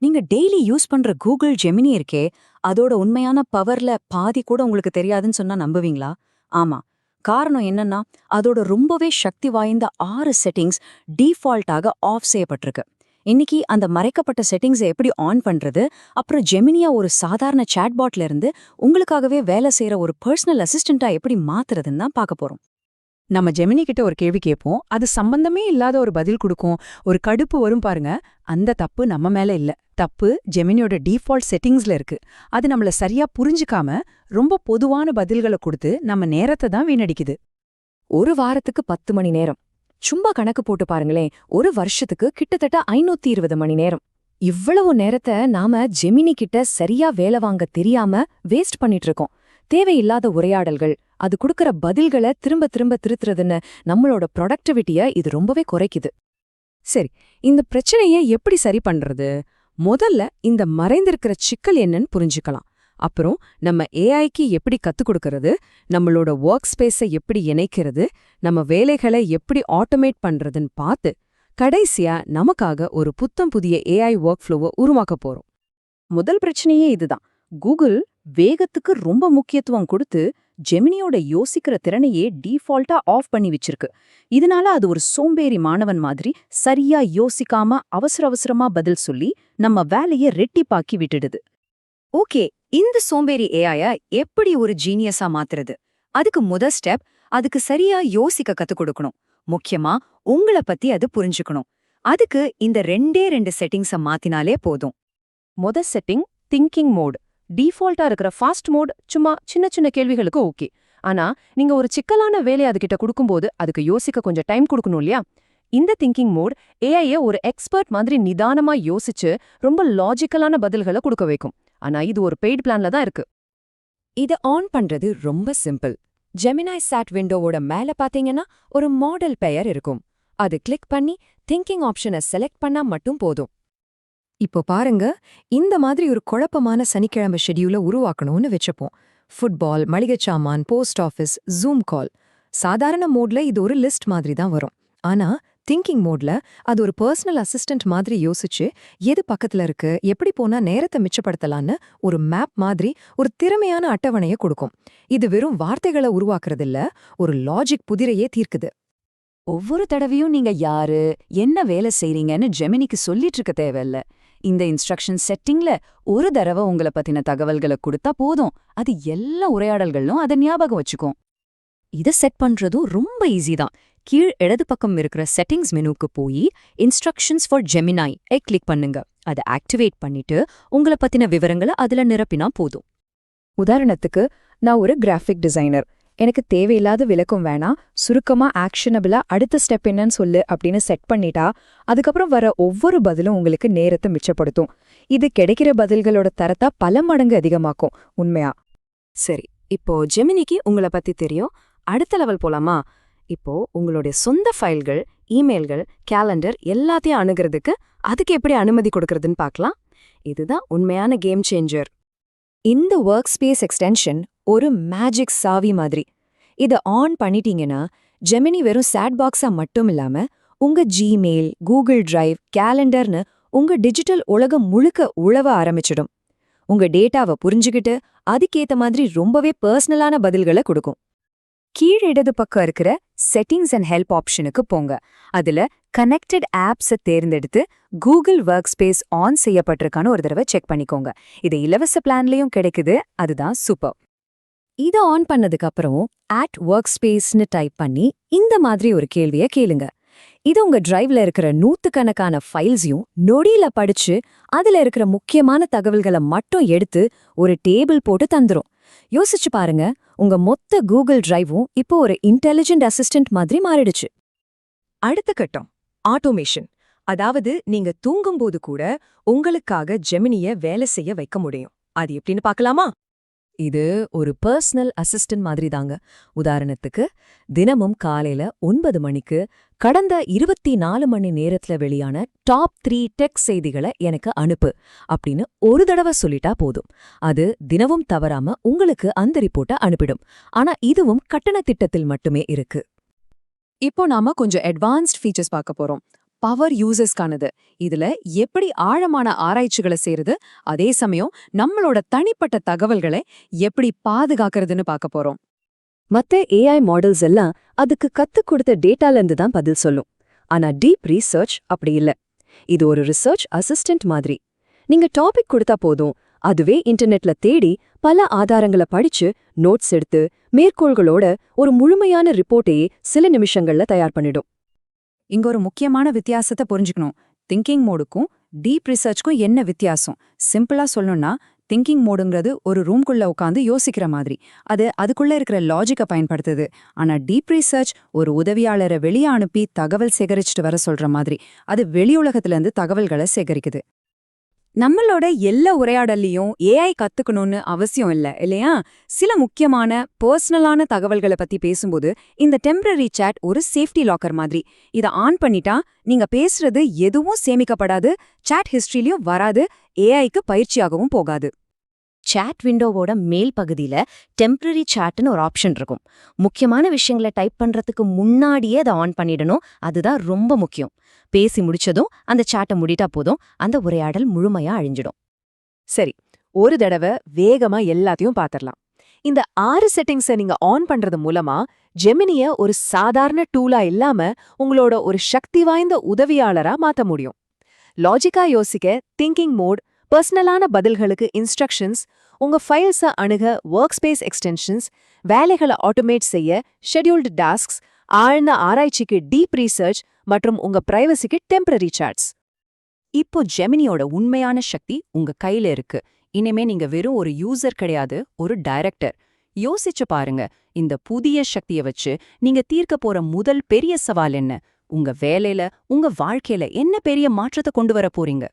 நீங்க daily use பண்ற Google Gemini இருக்கே, அதோட உண்மையான பவர்ல பாதி கூட உங்களுக்கு தெரியாதுன்னு சொன்னா நம்புவீங்களா? ஆமா. காரணம் என்னன்னா, அதோட ரொம்பவே சக்தி வாய்ந்த 6 செட்டிங்ஸ் டீஃபால்ட்டாக ஆஃப் செய்யப்பட்டிருக்கு. இன்னைக்கு அந்த மறைக்கப்பட்ட செட்டிங்ஸை எப்படி ஆன் பண்றது, அப்புறம் ஜெமினியா ஒரு சாதாரண சாட்பாட்ல இருந்து உங்களுக்காகவே வேலை செய்யற ஒரு பர்சனல் அசிஸ்டண்டா எப்படி மாத்துறதுன்னு தான் பார்க்க போறோம். நம்ம ஜெமினி கிட்ட ஒரு கேள்வி கேட்போம், அது சம்பந்தமே இல்லாத ஒரு பதில் கொடுக்கும். ஒரு கடுப்பு வரும் பாருங்க. அந்த தப்பு நம்ம மேல இல்ல, தப்பு ஜெமினியோட டிஃபால்ட் செட்டிங்ஸ்ல இருக்கு. அது நம்மள சரியா புரிஞ்சுக்காம ரொம்ப பொதுவான பதில்களை கொடுத்து நம்ம நேரத்தை தான் வீணடிக்குது. ஒரு வாரத்துக்கு 10 மணி நேரம். சும்மா கணக்கு போட்டு பாருங்களேன், ஒரு வருஷத்துக்கு கிட்டத்தட்ட 520 மணி நேரம். இவ்வளவு நேரத்தை நாம ஜெமினி கிட்ட சரியா வேலை வாங்க தெரியாம வேஸ்ட் பண்ணிட்டு இருக்கோம். தேவையில்லாத உரையாடல்கள், அது கொடுக்கற பதில்களை திரும்ப திரும்ப திருத்துறதுன்னு நம்மளோட ப்ரொடக்டிவிட்டிய இது ரொம்பவே குறைக்குது. சரி, இந்த பிரச்சனையை எப்படி சரி பண்றது? முதல்ல இந்த மறைந்திருக்கிற சிக்கல் என்னன்னு புரிஞ்சுக்கலாம். அப்புறம் நம்ம ஏஐக்கு எப்படி கத்துக் கொடுக்கறது, நம்மளோட ஒர்க் ஸ்பேஸை எப்படி இணைக்கிறது, நம்ம வேலைகளை எப்படி ஆட்டோமேட் பண்றதுன்னு பார்த்து கடைசியா நமக்காக ஒரு புத்தம் புதிய ஏஐ ஒர்க் ஃப்ளோவை உருவாக்க போறோம். முதல் பிரச்சனையே இதுதான். கூகுள் வேகத்துக்கு ரொம்ப முக்கியத்துவம் கொடுத்து ஜெமினியோட யோசிக்கிற திறனையே டீஃபால்ட்டா ஆஃப் பண்ணி வச்சிருக்கு. இதனால அது ஒரு சோம்பேறி மாணவன் மாதிரி சரியா யோசிக்காம அவசர அவசரமா பதில் சொல்லி நம்ம வேலையை ரெட்டிப்பாக்கி விட்டுடுது. ஓகே, இந்த சோம்பேறி ஏஐய எப்படி ஒரு ஜீனியஸா மாத்துறது? அதுக்கு முதல் ஸ்டெப், அதுக்கு சரியா யோசிக்க கத்துக் கொடுக்கணும். முக்கியமா உங்களை பத்தி அது புரிஞ்சுக்கணும். அதுக்கு இந்த 2 செட்டிங்ஸ மாத்தினாலே போதும். முதல் செட்டிங் திங்கிங் மோட். டிஃபால்ட்டா இருக்கிற ஃபாஸ்ட் மோட் சும்மா சின்ன சின்ன கேள்விகளுக்கு ஓகே. ஆனா நீங்க ஒரு சிக்கலான வேலையை அதுகிட்ட கொடுக்கும்போது அதுக்கு யோசிக்க கொஞ்சம் டைம் கொடுக்கணும் இல்லையா? இந்த திங்கிங் மோட் ஏஐய ஒரு எக்ஸ்பர்ட் மாதிரி நிதானமா யோசிச்சு ரொம்ப லாஜிக்கலான பதில்களை கொடுக்க வைக்கும். ஆனா இது ஒரு பெய்ட் பிளான்ல தான் இருக்கு. இதை ஆன் பண்றது ரொம்ப சிம்பிள். ஜெமினாய் சாட் விண்டோவோட மேல பாத்தீங்கன்னா ஒரு மாடல் பெயர் இருக்கும். அது கிளிக் பண்ணி திங்கிங் ஆப்ஷனை செலக்ட் பண்ணா மட்டும் போதும். இப்போ பாருங்க, இந்த மாதிரி ஒரு குழப்பமான சனிக்கிழமை ஷெட்யூலை உருவாக்கணும்னு வச்சுப்போம். ஃபுட்பால், மளிகைச் சாமான், போஸ்ட் ஆஃபீஸ், ஜூம் கால். சாதாரண மோட்ல இது ஒரு லிஸ்ட் மாதிரி தான் வரும். ஆனா திங்கிங் மோட்ல அது ஒரு பர்சனல் அசிஸ்டன்ட் மாதிரி யோசிச்சு எது பக்கத்துல இருக்கு, எப்படி போனா நேரத்தை மிச்சப்படுத்தலான்னு ஒரு மேப் மாதிரி ஒரு திறமையான அட்டவணையை கொடுக்கும். இது வெறும் வார்த்தைகளை உருவாக்குறதில்ல, ஒரு லாஜிக் புதிரையே தீர்க்குது. ஒவ்வொரு தடவையும் நீங்க யாரு, என்ன வேலை செய்றீங்கன்னு ஜெமினிக்கு சொல்லிட்டு இருக்க தேவையில்ல. இந்த இன்ஸ்ட்ரக்ஷன் செட்டிங்ல ஒரு தடவை உங்களை பத்தின தகவல்களை கொடுத்தா போதும், அது எல்லா உரையாடல்களும் அதை ஞாபகம் வச்சுக்கும். இதை செட் பண்றதும் ரொம்ப ஈஸி தான். கீழ் இடது பக்கம் இருக்கிற செட்டிங்ஸ் மெனுக்கு போய் இன்ஸ்ட்ரக்ஷன்ஸ் ஃபார் ஜெமினாய் கிளிக் பண்ணுங்க. அதை ஆக்டிவேட் பண்ணிட்டு உங்களை பத்தின விவரங்களை அதுல நிரப்பினா போதும். உதாரணத்துக்கு, நான் ஒரு கிராஃபிக் டிசைனர். எனக்கு தேவையில்லாத விளக்கம் வேணாம், சுருக்கமா ஆக்ஷனபிளா அடுத்த ஸ்டெப் என்னன்னு சொல்லு அப்படின்னு செட் பண்ணிட்டா அதுக்கப்புறம் வர ஒவ்வொரு பதிலும் உங்களுக்கு நேரத்தை மிச்சப்படுத்தும். இது கிடைக்கிற பதில்களோட தரத்தா பல மடங்கு அதிகமாக்கும். உண்மையா? சரி, இப்போ ஜெமினிக்கு உங்களை பத்தி தெரியும். அடுத்த லெவல் போலாமா? இப்போ உங்களுடைய சொந்த ஃபைல்கள், இமெயில்கள், கேலண்டர் எல்லாத்தையும் அணுகிறதுக்கு அதுக்கு எப்படி அனுமதி கொடுக்கறதுன்னு பார்க்கலாம். இதுதான் உண்மையான கேம் சேஞ்சர். இந்த ஒர்க் ஸ்பேஸ் எக்ஸ்டென்ஷன் ஒரு மேஜிக் சாவி மாதிரி. இதை ஆன் பண்ணிட்டீங்கன்னா ஜெமினி வெறும் சாட் பாக்ஸா மட்டும் இல்லாம உங்க ஜிமெயில், கூகுள் டிரைவ், கேலண்டர்னு உங்க டிஜிட்டல் உலகம் முழுக்க உழவ ஆரம்பிச்சிடும். உங்க டேட்டாவை புரிஞ்சுக்கிட்டு அதுக்கேத்த மாதிரி ரொம்பவே பர்சனலான பதில்களை கொடுக்கும். கீழ் இடது பக்கம் இருக்கிற செட்டிங்ஸ் அண்ட் ஹெல்ப் ஆப்ஷனுக்கு போங்க. அதுல கனெக்டட் ஆப்ஸை தேர்ந்தெடுத்து கூகுள் ஒர்க் ஸ்பேஸ் ஆன் செய்யப்பட்டிருக்கான்னு ஒரு தடவை செக் பண்ணிக்கோங்க. இது இலவச பிளான்லயும் கிடைக்குது, அதுதான் சூப்பர். இதை ஆன் பண்ணதுக்கு அப்புறம் ஒர்க் ஸ்பேஸ்னு டைப் பண்ணி இந்த மாதிரி ஒரு கேள்வியை கேளுங்க. இது உங்க டிரைவ்ல இருக்கிற நூத்துக்கணக்கான ஃபைல்ஸையும் நொடியில படிச்சு அதுல இருக்கிற முக்கியமான தகவல்களை மட்டும் எடுத்து ஒரு டேபிள் போட்டு தந்துரும். யோசிச்சு பாருங்க, உங்க மொத்த கூகுள் டிரைவும் இப்போ ஒரு இன்டெலிஜென்ட் அசிஸ்டன்ட் மாதிரி மாறிடுச்சு. அடுத்த கட்டம் ஆட்டோமேஷன். அதாவது நீங்க தூங்கும்போது கூட உங்களுக்காக ஜெமினிய வேலை செய்ய வைக்க முடியும். அது எப்படின்னு பார்க்கலாமா? இது ஒரு பர்சனல் அசிஸ்டன்ட் மாதிரி தாங்க. உதாரணத்துக்கு, தினமும் காலையில 9 மணிக்கு கடந்த 24 மணி நேரத்துல வெளியான டாப் 3 டெக் செய்திகளை எனக்கு அனுப்பு அப்படின்னு ஒரு தடவை சொல்லிட்டா போதும். அது தினமும் தவறாம உங்களுக்கு அந்த ரிப்போர்ட்டை அனுப்பிடும். ஆனா இதுவும் கட்டண திட்டத்தில் மட்டுமே இருக்கு. இப்போ நாம கொஞ்சம் அட்வான்ஸ்ட் ஃபீச்சர்ஸ் பார்க்க போறோம். பவர் யூசர்ஸ்க்கானது. இதுல எப்படி ஆழமான ஆராய்ச்சிகளை செய்யறது, அதே சமயம் நம்மளோட தனிப்பட்ட தகவல்களை எப்படி பாதுகாக்கிறதுன்னு பார்க்க போறோம். மத்த ஏஐ மாடல்ஸ் எல்லாம் அதுக்கு கத்துக் கொடுத்த டேட்டால இருந்து தான் பதில் சொல்லும். ஆனா டீப் ரீசர்ச் அப்படி இல்ல. இது ஒரு ரிசர்ச் அசிஸ்டன்ட் மாதிரி. நீங்க டாபிக் கொடுத்தா போதும், அதுவே இன்டர்நெட்ல தேடி பல ஆதாரங்களை படிச்சு நோட்ஸ் எடுத்து மேற்கோள்களோட ஒரு முழுமையான ரிப்போர்ட்டையே சில நிமிஷங்கள்ல தயார் பண்ணிடும். இங்க ஒரு முக்கியமான வித்தியாசத்தை புரிஞ்சுக்கணும். திங்கிங் மோடுக்கும் டீப் ரிசர்ச்க்கும் என்ன வித்தியாசம்? சிம்பிளா சொல்லணும்னா, திங்கிங் மோடுங்கிறது ஒரு ரூம்குள்ள உட்காந்து யோசிக்கிற மாதிரி. அதுக்குள்ள இருக்கிற லாஜிக்கை பயன்படுத்துது. ஆனா டீப் ரிசர்ச் ஒரு உதவியாளரை வெளியே அனுப்பி தகவல் சேகரிச்சுட்டு வர சொல்ற மாதிரி. அது வெளியுலகத்துல இருந்து தகவல்களை சேகரிக்குது. நம்மளோட எல்லா உரையாடல்லையும் ஏஐ கத்துக்கணும்னு அவசியம் இல்லையா? சில முக்கியமான பர்சனலான தகவல்களை பத்தி பேசும்போது இந்த டெம்பரரி சாட் ஒரு சேஃப்டி லாக்கர் மாதிரி. இத ஆன் பண்ணிட்டா நீங்க பேசுறது எதுவும் சேமிக்கப்படாது, சாட் ஹிஸ்டரியிலயும் வராது, ஏஐக்கு பயிற்சியாகவும் போகாது. சாட் விண்டோவோட மேல் பகுதியில டெம்பரரி சாட்னு ஒரு ஆப்ஷன் இருக்கும். முக்கியமான விஷயங்களை டைப் பண்றதுக்கு முன்னாடியே அதை ஆன் பண்ணிடணும். அதுதான் ரொம்ப முக்கியம். பேசி முடிச்சதும் அந்த சாட்டை முடிட்டா போதும், அந்த உரையாடல் முழுமையா அழிஞ்சிடும். சரி, ஒரு தடவை வேகமா எல்லாத்தையும் பாத்திரலாம். இந்த 6 செட்டிங்ஸை நீங்க ஆன் பண்றது மூலமா ஜெமினிய ஒரு சாதாரண டூலா இல்லாம உங்களோட ஒரு சக்தி வாய்ந்த உதவியாளரா மாத்த முடியும். லாஜிக்கா யோசிக்க திங்கிங் மோட், பர்சனலான பதில்களுக்கு இன்ஸ்ட்ரக்ஷன்ஸ், உங்க ஃபைல்ஸை அணுக ஒர்க் ஸ்பேஸ் எக்ஸ்டென்ஷன்ஸ், வேலைகளை ஆட்டோமேட் செய்ய ஷெட்யூல்டு டாஸ்க்ஸ், ஆழ்ந்த ஆராய்ச்சிக்கு டீப் ரீசர்ச் மற்றும் உங்க பிரைவசிக்கு டெம்பரரி சாட்ஸ். இப்போ ஜெமினியோட உண்மையான சக்தி உங்க கையில இருக்கு. இனிமே நீங்க வெறும் ஒரு யூசர் கிடையாது, ஒரு டைரக்டர். யோசிச்சு பாருங்க, இந்த புதிய சக்தியை வச்சு நீங்க தீர்க்க போற முதல் பெரிய சவால் என்ன? உங்க வேலையில, உங்க வாழ்க்கையில என்ன பெரிய மாற்றத்தை கொண்டு வர போறீங்க?